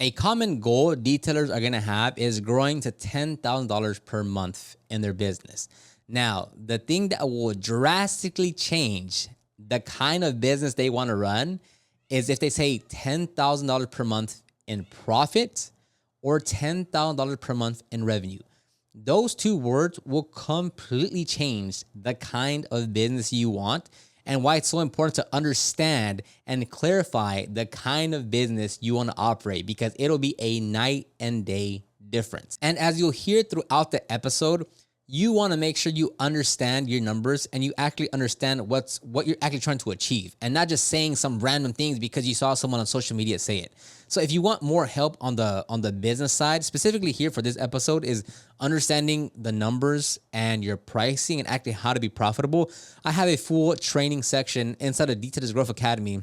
A common goal detailers are going to have is growing to $10,000 per month in their business. Now, the thing that will drastically change the kind of business they want to run is if they say $10,000 per month in profit or $10,000 per month in revenue. Those two words will completely change the kind of business you want and why it's so important to understand and clarify the kind of business you want to operate, because it'll be a night and day difference. And as you'll hear throughout the episode, you want to make sure you understand your numbers and you actually understand what you're actually trying to achieve, and not just saying some random things because you saw someone on social media say it. So if you want more help on the business side, specifically here for this episode is understanding the numbers and your pricing and actually how to be profitable, I have a full training section inside of Detailers Growth Academy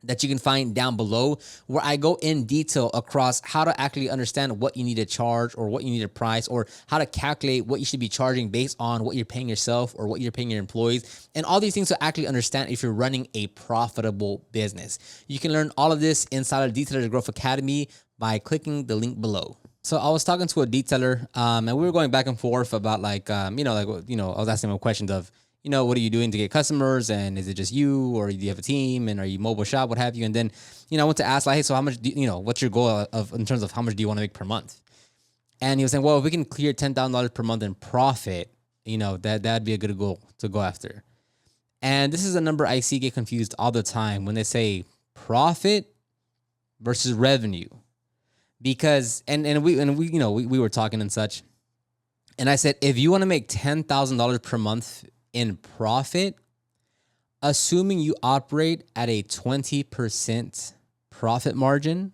that you can find down below, where I go in detail across how to actually understand what you need to charge or what you need to price, or how to calculate what you should be charging based on what you're paying yourself or what you're paying your employees, and all these things to actually understand if you're running a profitable business. You can learn all of this inside of Detailers Growth Academy by clicking the link below. So I was talking to a detailer, and we were going back and forth about I was asking him questions of, what are you doing to get customers? And is it just you, or do you have a team, and are you mobile shop, what have you? And then, I went to ask, like, hey, so how much what's your goal in terms of how much do you want to make per month? And he was saying, well, if we can clear $10,000 per month in profit, that'd be a good goal to go after. And this is a number I see get confused all the time when they say profit versus revenue, because, we were talking and such. And I said, if you want to make $10,000 per month in profit, assuming you operate at a 20% profit margin,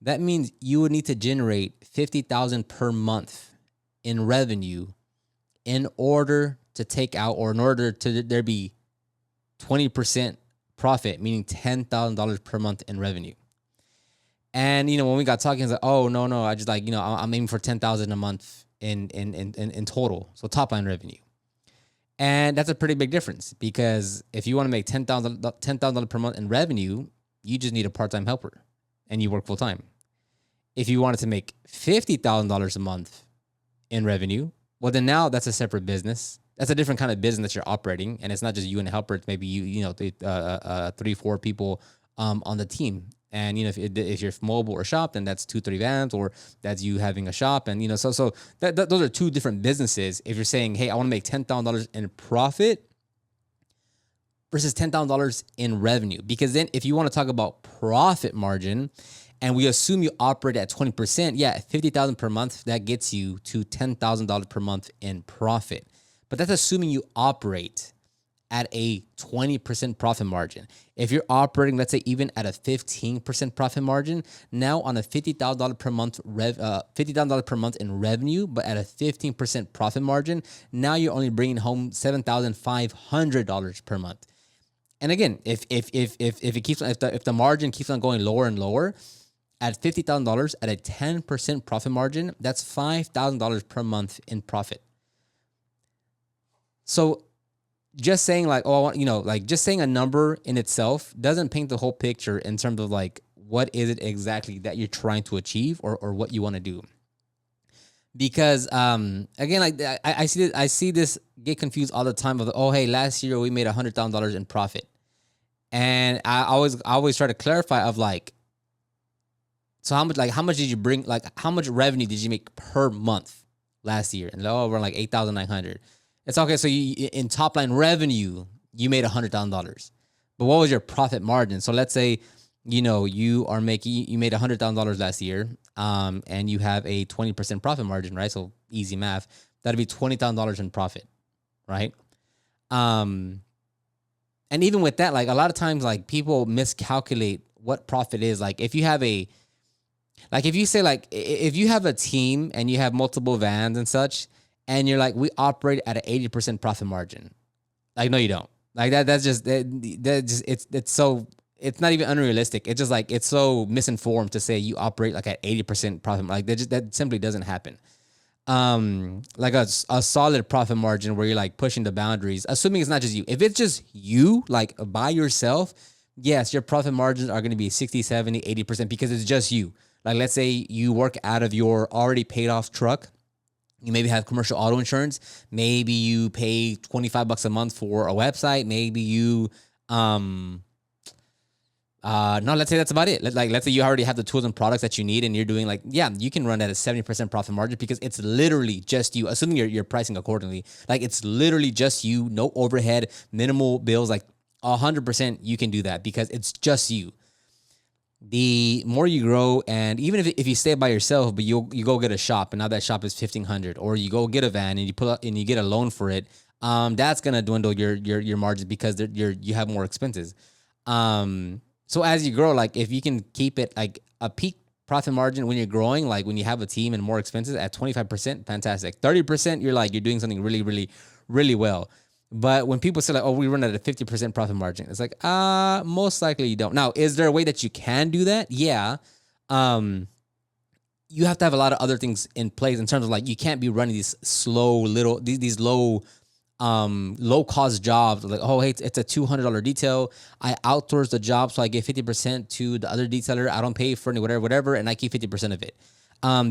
that means you would need to generate $50,000 per month in revenue in order to take out, or in order to there be 20% profit, meaning $10,000 per month in revenue. And when we got talking, it's like, oh no, I just I'm aiming for 10,000 a month in total, so top line revenue. And that's a pretty big difference, because if you want to make $10,000 per month in revenue, you just need a part-time helper and you work full time. If you wanted to make $50,000 a month in revenue, well, then now that's a separate business. That's a different kind of business that you're operating, and it's not just you and a helper. It's maybe 3-4 people on the team. And if you're mobile or shop, then that's 2-3 vans, or that's you having a shop. And so those are two different businesses. If you're saying, hey, I want to make $10,000 in profit versus $10,000 in revenue, because then if you want to talk about profit margin, and we assume you operate at 20%, yeah, $50,000 per month, that gets you to $10,000 per month in profit. But that's assuming you operate at a 20% profit margin. If you're operating, let's say, even at a 15% profit margin, now on a $50,000 per month $50,000 per month in revenue, but at a 15% profit margin, now you're only bringing home $7,500 per month. And again, if it keeps on, if the margin keeps on going lower and lower, at $50,000 at a 10% profit margin, that's $5,000 per month in profit. So just saying just saying a number in itself doesn't paint the whole picture in terms of what is it exactly that you're trying to achieve, or what you want to do. Because again, I see this get confused all the time of, oh, hey, last year we made $100,000 in profit. And I always try to clarify of so how much did you bring, how much revenue did you make per month last year? And we're like 8,900. It's okay. So in top line revenue, you made $100,000, but what was your profit margin? So let's say, you made $100,000 last year, and you have a 20% profit margin, right? So easy math, that'd be $20,000 in profit, right? And even with that, a lot of times, people miscalculate what profit is. If you have if you have a team and you have multiple vans and such, and you're we operate at an 80% profit margin. No, you don't. It's not even unrealistic. It's just it's so misinformed to say you operate at 80% profit. That simply doesn't happen. A solid profit margin where you're pushing the boundaries, assuming it's not just you. If it's just you, by yourself, yes, your profit margins are going to be 60, 70, 80% because it's just you. Like let's say you work out of your already paid off truck. You maybe have commercial auto insurance. Maybe you pay $25 a month for a website. Maybe you no, let's say that's about it. Let's say you already have the tools and products that you need, and you're doing like, yeah, you can run at a 70% profit margin because it's literally just you, assuming you're pricing accordingly. Like it's literally just you, no overhead, minimal bills. Like 100% you can do that because it's just you. The more you grow, and even if you stay by yourself, but you go get a shop, and now that shop is 1,500, or you go get a van and you put up and you get a loan for it, that's gonna dwindle your margins because you have more expenses. So as you grow, like if you can keep it like a peak profit margin when you're growing, like when you have a team and more expenses at 25%, fantastic. 30%, you're doing something really, really, really well. But when people say like, oh, we run at a 50% profit margin, it's like, most likely you don't. Now, is there a way that you can do that? Yeah. You have to have a lot of other things in place in terms of like, you can't be running these slow little, these low cost jobs. Like, oh, hey, it's a $200 detail. I outsource the job. So I give 50% to the other detailer. I don't pay for any whatever. And I keep 50% of it.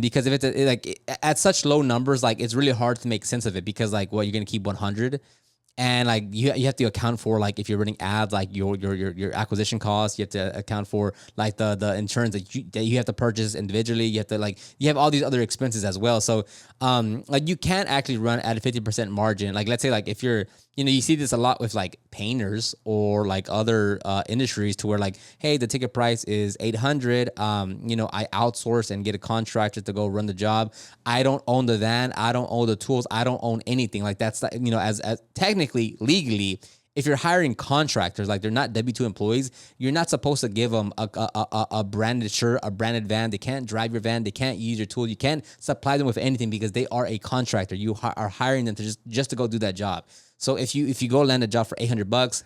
Because if it's at such low numbers, like it's really hard to make sense of it because like, you're going to keep 100. And like you have to account for like if you're running ads, like your acquisition costs. You have to account for like the insurance that you have to purchase individually. You have to you have all these other expenses as well. So like you can't actually run at a 50% margin. Like let's say like if you're you see this a lot with like painters or like other industries to where like, hey, the ticket price is 800. I outsource and get a contractor to go run the job. I don't own the van. I don't own the tools. I don't own anything. Like that's as technically legally, if you're hiring contractors, like they're not W-2 employees, you're not supposed to give them a branded shirt, a branded van. They can't drive your van. They can't use your tool. You can't supply them with anything because they are a contractor. You are hiring them to just to go do that job. So if you go land a job for $800,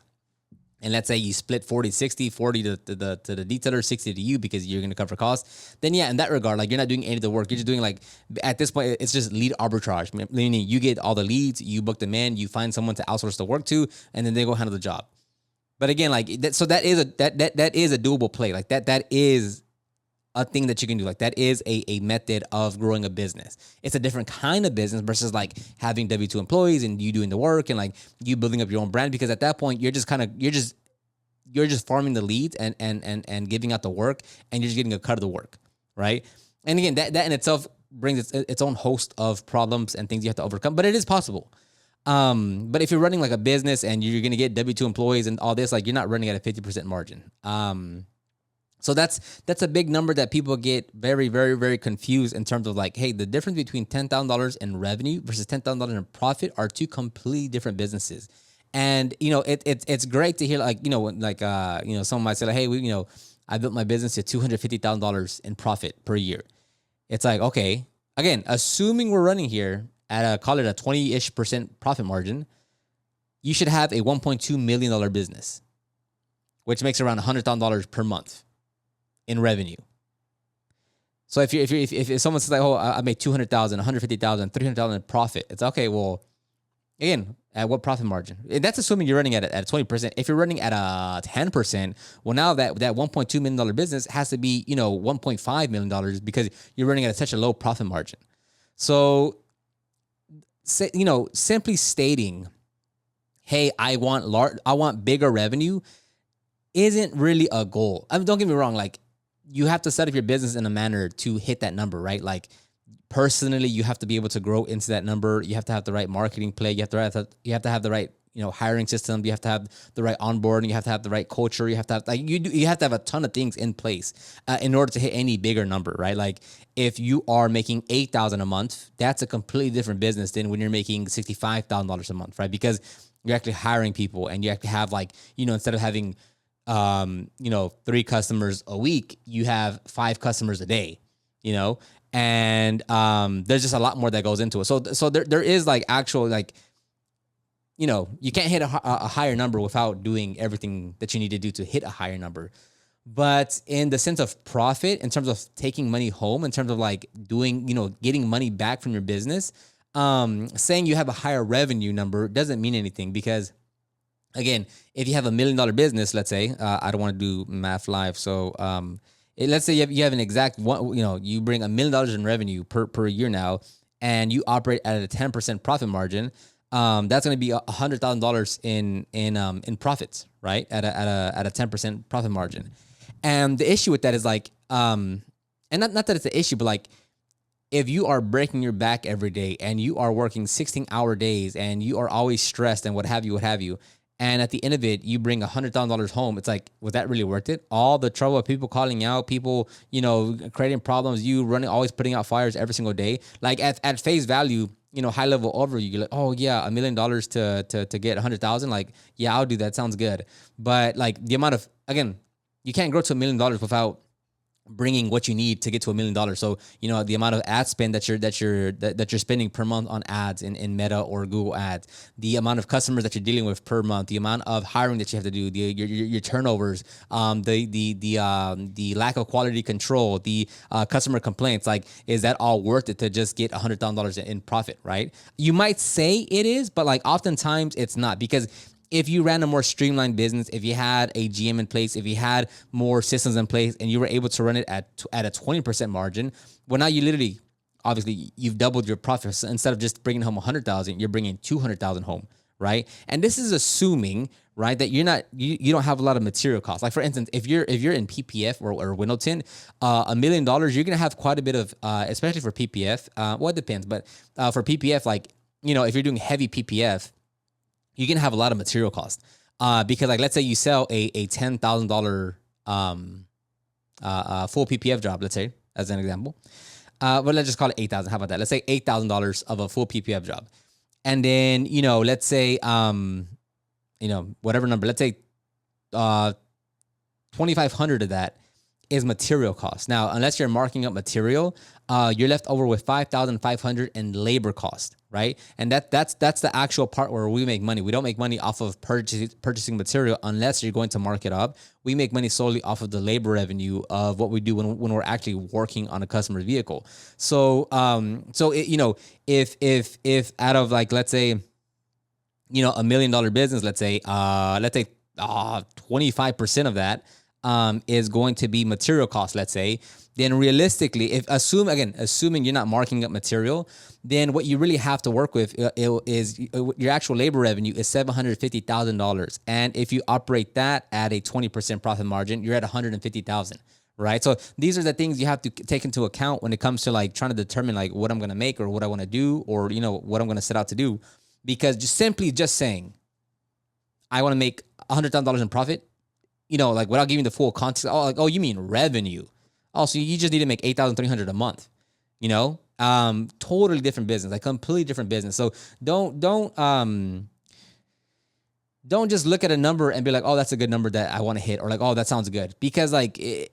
and let's say you split 40-60, 40 to the detailer, 60 to you because you're going to cover costs, then yeah, in that regard, like you're not doing any of the work. You're just doing like, at this point, it's just lead arbitrage. Meaning you get all the leads, you book them in, you find someone to outsource the work to, and then they go handle the job. But again, like that is a doable play. Like that is a thing that you can do. Like that is a method of growing a business. It's a different kind of business versus like having W-2 employees and you doing the work and like you building up your own brand, because at that point you're just farming the leads and giving out the work, and you're just getting a cut of the work, right? And again, that in itself brings its own host of problems and things you have to overcome, but it is possible. But if you're running like a business and you're going to get W-2 employees and all this, like you're not running at a 50% margin. So that's a big number that people get very, very, very confused in terms of like, hey, the difference between $10,000 in revenue versus $10,000 in profit are two completely different businesses. And it's great to hear someone might say like, hey, I built my business to $250,000 in profit per year. It's like, okay, again, assuming we're running here at call it a 20-ish% profit margin, you should have a $1.2 million business, which makes around $100,000 per month in revenue. So if someone says like, oh, I made 200,000, 150,000, 300,000 in profit, it's okay. Well, again, at what profit margin? And that's assuming you're running at a 20%. If you're running at a 10%, well, now that $1.2 million business has to be, $1.5 million because you're running at such a low profit margin. So, simply stating, hey, I want bigger revenue isn't really a goal. I mean, don't get me wrong. Like, you have to set up your business in a manner to hit that number, right? Like, personally, you have to be able to grow into that number. You have to have the right marketing play. You have to have the right, hiring system. You have to have the right onboarding. You have to have the right culture. You have to have you have to have a ton of things in place in order to hit any bigger number, right? Like if you are making $8,000 a month, that's a completely different business than when you're making $65,000 a month, right? Because you're actually hiring people, and you actually have instead of having 3 customers a week, you have 5 customers a day, and there's just a lot more that goes into it. So there is like actual you can't hit a higher number without doing everything that you need to do to hit a higher number. But in the sense of profit, in terms of taking money home, in terms of like doing, getting money back from your business, saying you have a higher revenue number doesn't mean anything, because again, if you have $1 million business, let's say, I don't want to do math live. So, let's say you have an exact one, you bring $1 million in revenue per year now, and you operate at a 10% profit margin. That's going to be $100,000 in profits, right? At a 10% profit margin. And the issue with that is like, and not that it's an issue, but like, if you are breaking your back every day and you are working 16-hour days and you are always stressed and what have you, and at the end of it, you bring $100,000 home, it's like, was that really worth it? All the trouble of people calling out, people, creating problems, you running, always putting out fires every single day. Like at face value, high level overview, you're like, oh yeah, $1 million to get 100,000. Like, yeah, I'll do that. Sounds good. But like the amount of, again, you can't grow to $1 million without bringing what you need to get to $1 million. So, the amount of ad spend that you're spending per month on ads in Meta or Google Ads, the amount of customers that you're dealing with per month, the amount of hiring that you have to do, your turnovers, the lack of quality control, the customer complaints, like, is that all worth it to just get $100,000 in profit, right? You might say it is, but like oftentimes it's not, because if you ran a more streamlined business, if you had a GM in place, if you had more systems in place, and you were able to run it at a 20% margin, well, now you literally, obviously, you've doubled your profits. Instead of just bringing home 100,000, you're bringing 200,000 home, right? And this is assuming, right, that you don't have a lot of material costs. Like, for instance, if you're in PPF or Windleton, $1 million, you're gonna have quite a bit of, especially for PPF. Well, it depends, but for PPF, like, if you're doing heavy PPF, you can have a lot of material costs, because, like, let's say you sell a $10,000 full PPF job, let's say, as an example. But let's just call it 8,000. How about that? Let's say $8,000 of a full PPF job, and then let's say whatever number, let's say 2,500 of that is material costs. Now, unless you're marking up material, you're left over with 5,500 in labor cost, right? And that's the actual part where we make money. We don't make money off of purchasing material unless you're going to mark it up. We make money solely off of the labor revenue of what we do when we're actually working on a customer's vehicle. So, if out of, like, let's say, $1 million business, let's say 25% of that is going to be material costs, let's say, then realistically, assuming you're not marking up material, then what you really have to work with is your actual labor revenue is $750,000. And if you operate that at a 20% profit margin, you're at $150,000. Right. So these are the things you have to take into account when it comes to, like, trying to determine, like, what I'm going to make or what I want to do, or, what I'm going to set out to do. Because just saying, I want to make $100,000 in profit, like, without giving the full context, you mean revenue? Oh, so you just need to make $8,300 a month, totally different business, like completely different business. So don't just look at a number and be like, oh, that's a good number that I want to hit, or like, oh, that sounds good, because, like, you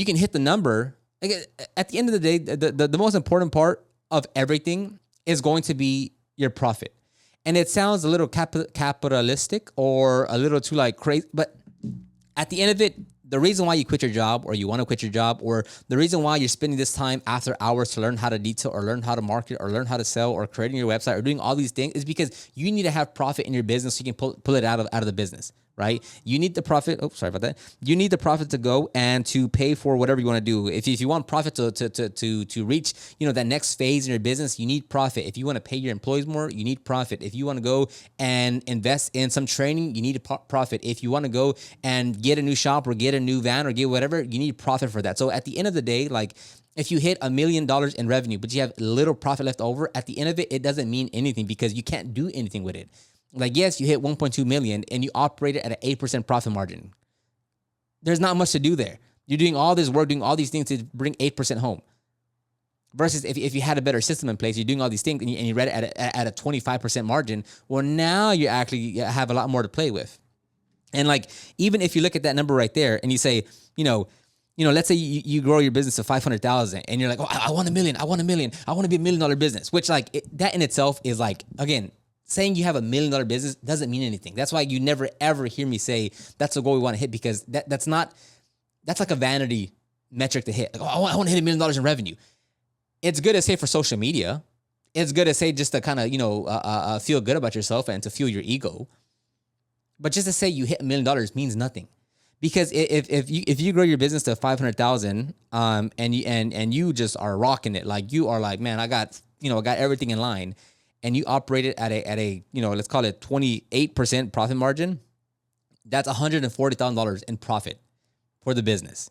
can hit the number. Like, at the end of the day, the most important part of everything is going to be your profit. And it sounds a little capitalistic or a little too, like, crazy, but at the end of it, the reason why you quit your job, or you want to quit your job, or the reason why you're spending this time after hours to learn how to detail or learn how to market or learn how to sell or creating your website or doing all these things is because you need to have profit in your business so you can pull it out of the business, right? You need the profit. Oh, sorry about that. You need the profit to go and to pay for whatever you want to do. If you want profit to reach, that next phase in your business, you need profit. If you want to pay your employees more, you need profit. If you want to go and invest in some training, you need a profit. If you want to go and get a new shop or get a new van or get whatever, you need profit for that. So at the end of the day, like, if you hit $1 million in revenue, but you have little profit left over, at the end of it, it doesn't mean anything because you can't do anything with it. Like, yes, you hit 1.2 million and you operate it at an 8% profit margin. There's not much to do there. You're doing all this work, doing all these things to bring 8% home. Versus if you had a better system in place, you're doing all these things and you read it at a 25% margin. Well, now you actually have a lot more to play with. And, like, even if you look at that number right there and you say, let's say you grow your business to 500,000 and you're like, oh, I want $1 million. I want $1 million. I want to be $1 million business, which, like, that in itself is, like, again, saying you have $1 million business doesn't mean anything. That's why you never ever hear me say that's the goal we want to hit, because that's like a vanity metric to hit. Like, oh, I want to hit $1 million in revenue. It's good to say for social media. It's good to say just to kind of, feel good about yourself and to fuel your ego. But just to say you hit $1 million means nothing, Because if you grow your business to 500,000, and you just are rocking it, like you are like, man, I got everything in line, and you operate it at a let's call it 28% profit margin, that's $140,000 in profit for the business.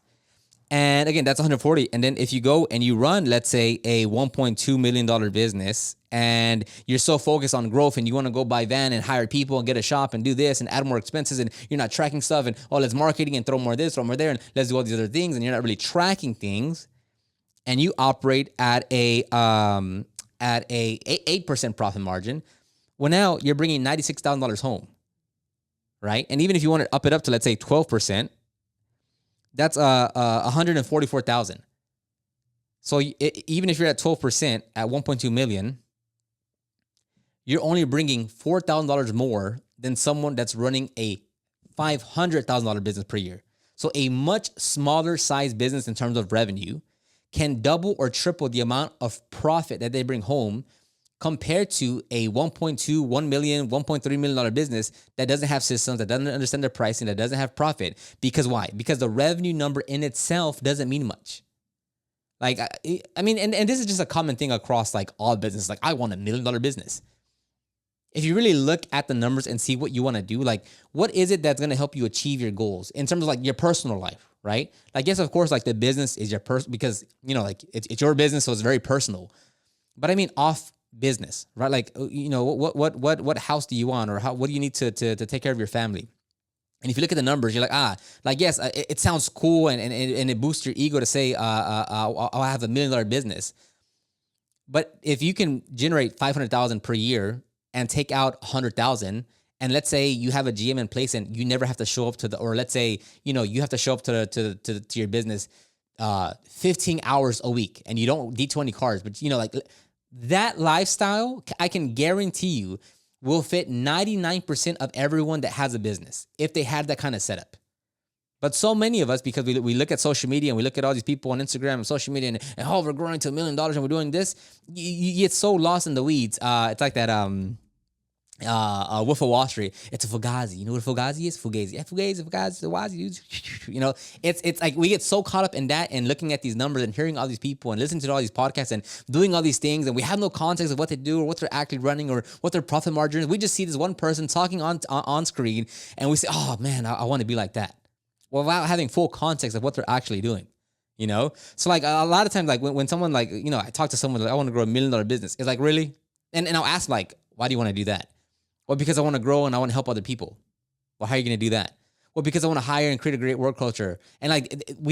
And again, that's 140. And then if you go and you run, let's say, a $1.2 million business, and you're so focused on growth and you want to go buy van and hire people and get a shop and do this and add more expenses, and you're not tracking stuff, and let's marketing and throw more this, throw more there, and let's do all these other things, and you're not really tracking things, and you operate at a 8% profit margin, well, now you're bringing $96,000 home, right? And even if you want to up it up to, let's say, 12%, that's 144,000. So even if you're at 12% at 1.2 million, you're only bringing $4,000 more than someone that's running a $500,000 business per year. So a much smaller size business in terms of revenue can double or triple the amount of profit that they bring home compared to a 1.2, 1 million, $1.3 million business that doesn't have systems, that doesn't understand their pricing, that doesn't have profit. Because why? Because the revenue number in itself doesn't mean much. Like, I mean, and this is just a common thing across like all business. Like, I want $1 million business. If you really look at the numbers and see what you want to do, like, what is it that's going to help you achieve your goals in terms of like your personal life, right? Like, yes, of course, like the business is your because, like it's your business. So it's very personal. But I mean, off business, right? Like, what house do you want, or what do you need to take care of your family? And if you look at the numbers, you're like, yes, it sounds cool, and it boosts your ego to say, I have $1 million business. But if you can generate 500,000 per year and take out 100,000, and let's say you have a GM in place and you never have to show up or let's say, you have to show up to your business 15 hours a week, and you don't D20 cars, but like that lifestyle, I can guarantee you, will fit 99% of everyone that has a business if they had that kind of setup. But so many of us, because we look at social media and we look at all these people on Instagram and social media, and we're growing to $1 million and we're doing this, you get so lost in the weeds. It's like that Wolf of Wall Street. It's a Fugazi. You know what a Fugazi is? Fugazi. Yeah, Fugazi. It's like we get so caught up in that and looking at these numbers and hearing all these people and listening to all these podcasts and doing all these things, and we have no context of what they do or what they're actually running or what their profit margin is. We just see this one person talking on screen, and we say, oh man, I want to be like that, without having full context of what they're actually doing. So like a lot of times, like when someone like, I talk to someone like, I want to grow $1 million business. It's like, really? And I'll ask like, why do you want to do that? Well, because I want to grow and I want to help other people. Well, how are you going to do that? Well, because I want to hire and create a great work culture. And like, they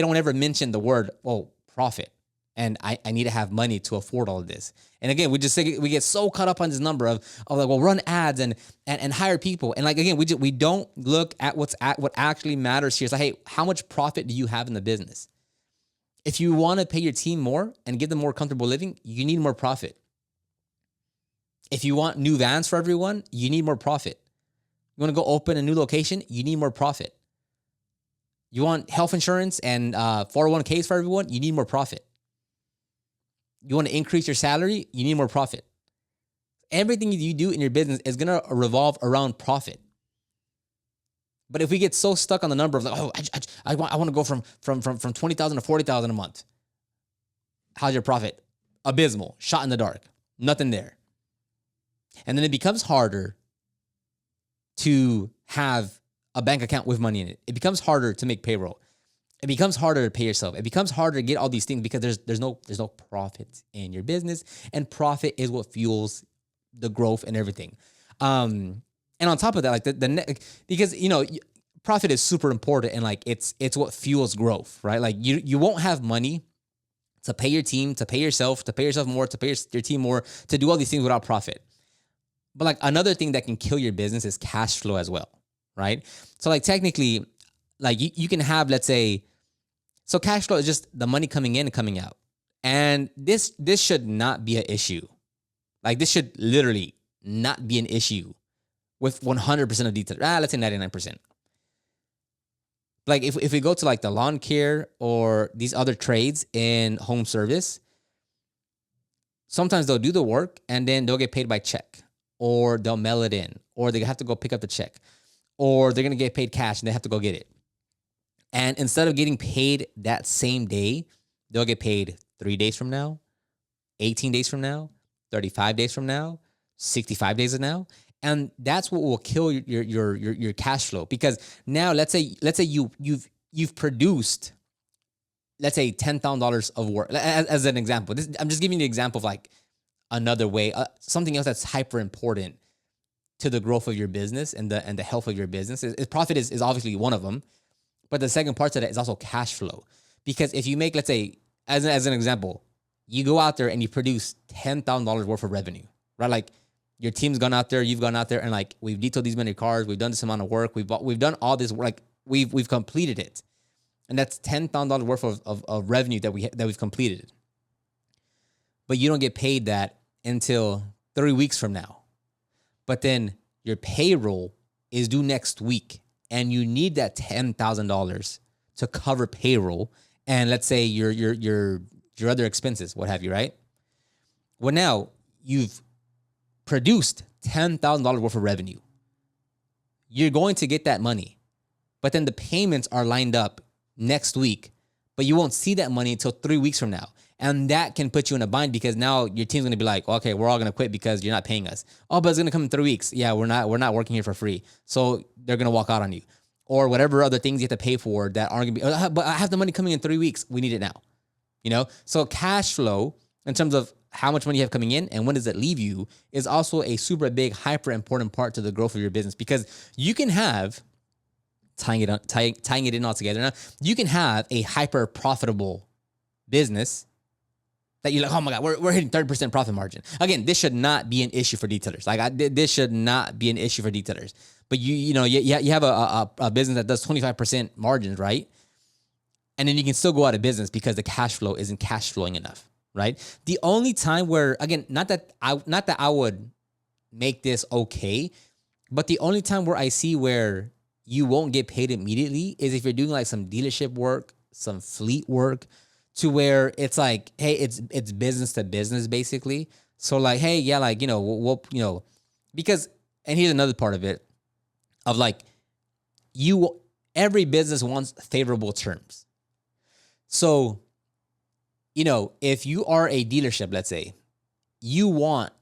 don't ever mention the word, profit. And I need to have money to afford all of this. And again, we get so caught up on this number of like, well, run ads and hire people. And like, again, we don't look at what actually matters here. It's like, hey, how much profit do you have in the business? If you want to pay your team more and give them more comfortable living, you need more profit. If you want new vans for everyone, you need more profit. You want to go open a new location, you need more profit. You want health insurance and 401ks for everyone, you need more profit. You want to increase your salary, you need more profit. Everything you do in your business is going to revolve around profit. But if we get so stuck on the number of like, I want to go from 20,000 to 40,000 a month. How's your profit? Abysmal, shot in the dark, nothing there. And then it becomes harder to have a bank account with money in it. It becomes harder to make payroll. It becomes harder to pay yourself. It becomes harder to get all these things because there's no profit in your business, and profit is what fuels the growth and everything. And on top of that, like because profit is super important, and like it's what fuels growth, right? Like you won't have money to pay your team, to pay yourself more, to pay your team more, to do all these things without profit. But like another thing that can kill your business is cash flow as well, right? So like technically, like you can have, let's say, so cash flow is just the money coming in and coming out. And this should not be an issue. Like this should literally not be an issue with 100% of detail. Let's say 99%. Like if we go to like the lawn care or these other trades in home service, sometimes they'll do the work and then they'll get paid by check, or they'll mail it in, or they have to go pick up the check, or they're going to get paid cash and they have to go get it. And instead of getting paid that same day, they'll get paid 3 days from now, 18 days from now, 35 days from now, 65 days from now. And that's what will kill your cash flow. Because now let's say you've produced, let's say $10,000 of work as an example. I'm just giving you an example of like another way, something else that's hyper important to the growth of your business and the health of your business. Profit is obviously one of them, but the second part of that is also cash flow. Because if you make, let's say, as an example, you go out there and you produce $10,000 worth of revenue, right? Like your team's gone out there, you've gone out there, and like we've detailed these many cars, we've done this amount of work, we've done all this work, like we've completed it, and that's $10,000 worth of revenue that we've completed. But you don't get paid that until 3 weeks from now. But then your payroll is due next week, and you need that $10,000 to cover payroll, and let's say your other expenses, what have you, right? Well, now you've produced $10,000 worth of revenue. You're going to get that money, but then the payments are lined up next week, but you won't see that money until 3 weeks from now. And that can put you in a bind because now your team's going to be like, okay, we're all going to quit because you're not paying us. Oh, but it's going to come in 3 weeks. Yeah, we're not working here for free. So they're going to walk out on you. Or whatever other things you have to pay for that aren't going to be, but I have the money coming in 3 weeks. We need it now. So cash flow in terms of how much money you have coming in and when does it leave you is also a super big, hyper important part to the growth of your business, because you can have, tying it in all together now, you can have a hyper profitable business that you're like, oh my God, we're hitting 30% profit margin. Again, this should not be an issue for detailers. This should not be an issue for detailers. But you have a business that does 25% margins, right? And then you can still go out of business because the cash flow isn't cash flowing enough, right? The only time where, again, not that I would make this okay, but the only time where I see where you won't get paid immediately is if you're doing like some dealership work, some fleet work, to where it's like, hey, it's business to business basically. So like, hey, yeah, like, we'll because, and here's another part of it, of like, every business wants favorable terms. So, if you are a dealership, let's say, you want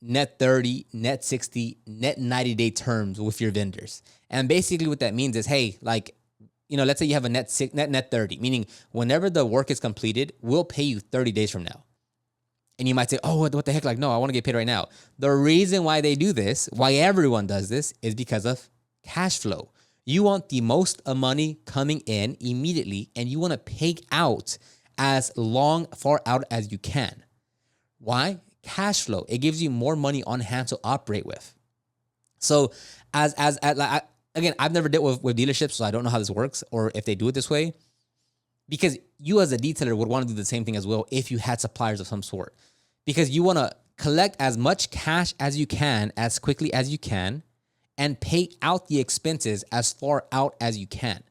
net 30, net 60, net 90-day terms with your vendors. And basically what that means is, hey, like, let's say you have a net 30, meaning whenever the work is completed, we'll pay you 30 days from now. And you might say, oh, what the heck? Like, no, I want to get paid right now. The reason why they do this, why everyone does this, is because of cash flow. You want the most money coming in immediately, and you want to pay out as far out as you can. Why? Cash flow. It gives you more money on hand to operate with. So again, I've never dealt with dealerships, so I don't know how this works or if they do it this way. Because you as a detailer would want to do the same thing as well if you had suppliers of some sort. Because you want to collect as much cash as you can, as quickly as you can, and pay out the expenses as far out as you can.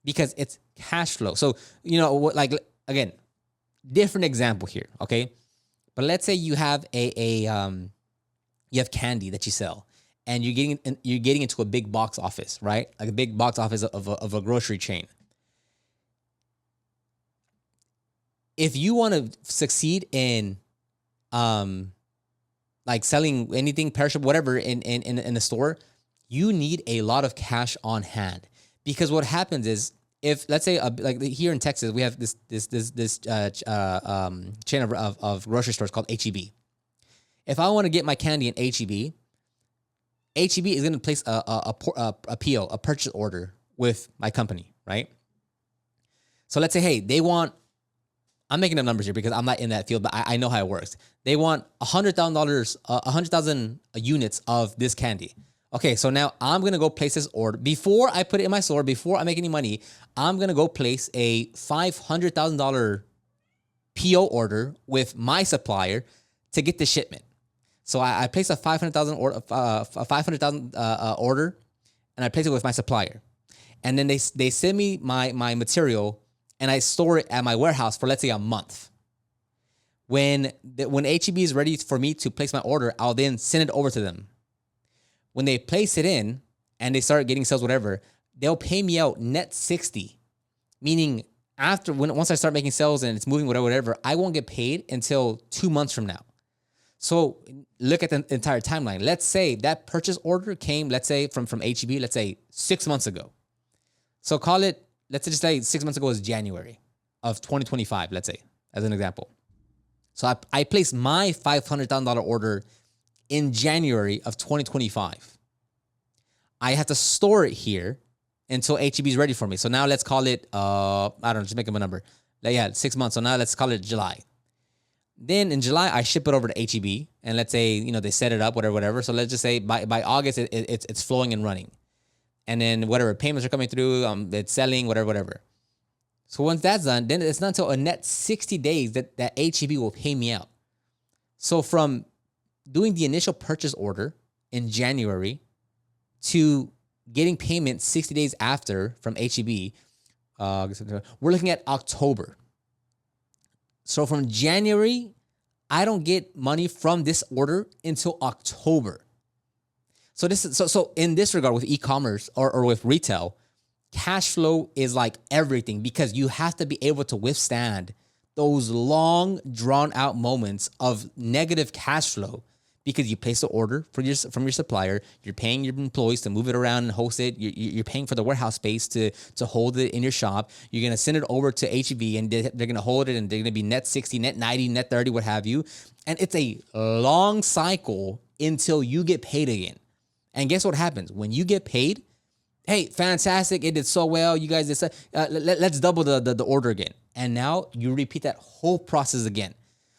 Because it's cash flow. So, like, again, different example here, okay? But let's say you have you have candy that you sell, and you're getting into a big box office, right? Like a big box office of a grocery chain. If you want to succeed in like selling anything perishable, whatever in the store, you need a lot of cash on hand. Because what happens is, if let's say like here in Texas, we have this chain of grocery stores called H-E-B. If I want to get my candy in H-E-B, H-E-B is going to place a PO, a purchase order with my company, right? So let's say, hey, they want, I'm making up numbers here because I'm not in that field, but I know how it works. They want $100,000, 100,000 units of this candy. Okay, so now I'm going to go place this order. Before I put it in my store, before I make any money, I'm going to go place a $500,000 PO order with my supplier to get the shipment. So I place a $500,000 order, and I place it with my supplier. And then they send me my material, and I store it at my warehouse for, let's say, a month. When H-E-B is ready for me to place my order, I'll then send it over to them. When they place it in and they start getting sales, whatever, they'll pay me out net 60, meaning once I start making sales and it's moving, whatever, I won't get paid until 2 months from now. So look at the entire timeline. Let's say that purchase order came, let's say from HEB, let's say 6 months ago. So call it, let's just say 6 months ago is January of 2025, let's say, as an example. So I placed my $500,000 order in January of 2025. I have to store it here until HEB is ready for me. So now let's call it, I don't know, just make up a number. Yeah, 6 months. So now let's call it July. Then in July, I ship it over to HEB, and let's say, they set it up, whatever. So let's just say by August, it's flowing and running. And then whatever payments are coming through, it's selling, whatever. So once that's done, then it's not until a net 60 days that HEB will pay me out. So from doing the initial purchase order in January to getting payment 60 days after from HEB, we're looking at October. So from January, I don't get money from this order until October. So this is so in this regard with e-commerce or with retail, cash flow is like everything, because you have to be able to withstand those long drawn out moments of negative cash flow, because you place the order from your supplier, you're paying your employees to move it around and host it, you're paying for the warehouse space to hold it in your shop, you're going to send it over to HEB and they're going to hold it, and they're going to be net 60, net 90, net 30, what have you. And it's a long cycle until you get paid again. And guess what happens? When you get paid, hey, fantastic, it did so well, you guys did let's double the order again. And now you repeat that whole process again.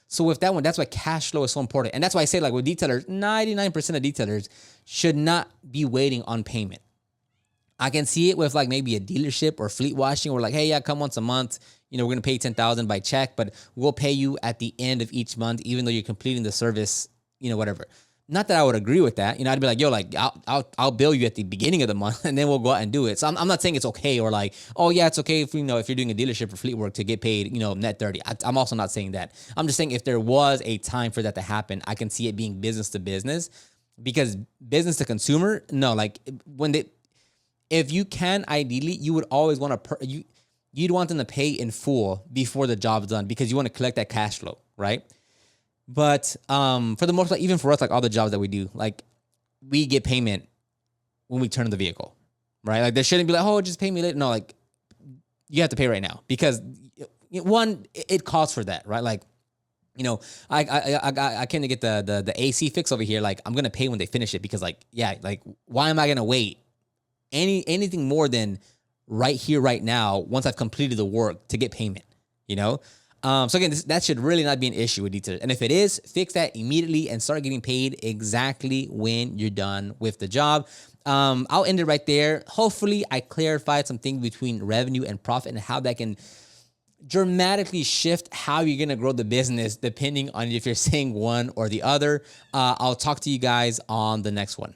So with that one, that's why cash flow is so important. And that's why I say, like with detailers, 99% of detailers should not be waiting on payment. I can see it with like maybe a dealership or fleet washing, where like, hey, yeah, come once a month, we're going to pay $10,000 by check, but we'll pay you at the end of each month, even though you're completing the service, whatever. Not that I would agree with that. I'd be like, yo, like I'll bill you at the beginning of the month and then we'll go out and do it. So I'm not saying it's okay, or like, oh yeah, it's okay if, if you're doing a dealership or fleet work to get paid, net 30. I'm also not saying that. I'm just saying if there was a time for that to happen, I can see it being business to business, because business to consumer, no, like if you can, ideally, you would always want to, you'd want them to pay in full before the job's done, because you want to collect that cash flow, right? But for the most part, even for us, like all the jobs that we do, like we get payment when we turn the vehicle, right? Like there shouldn't be like, oh, just pay me later. No, like you have to pay right now, because one, it calls for that, right? Like, I came to get the AC fix over here. Like I'm gonna pay when they finish it, because like, yeah, like why am I gonna wait anything more than right here, right now, once I've completed the work to get payment, So again, that should really not be an issue with detailers. And if it is, fix that immediately and start getting paid exactly when you're done with the job. I'll end it right there. Hopefully, I clarified some things between revenue and profit and how that can dramatically shift how you're going to grow the business depending on if you're saying one or the other. I'll talk to you guys on the next one.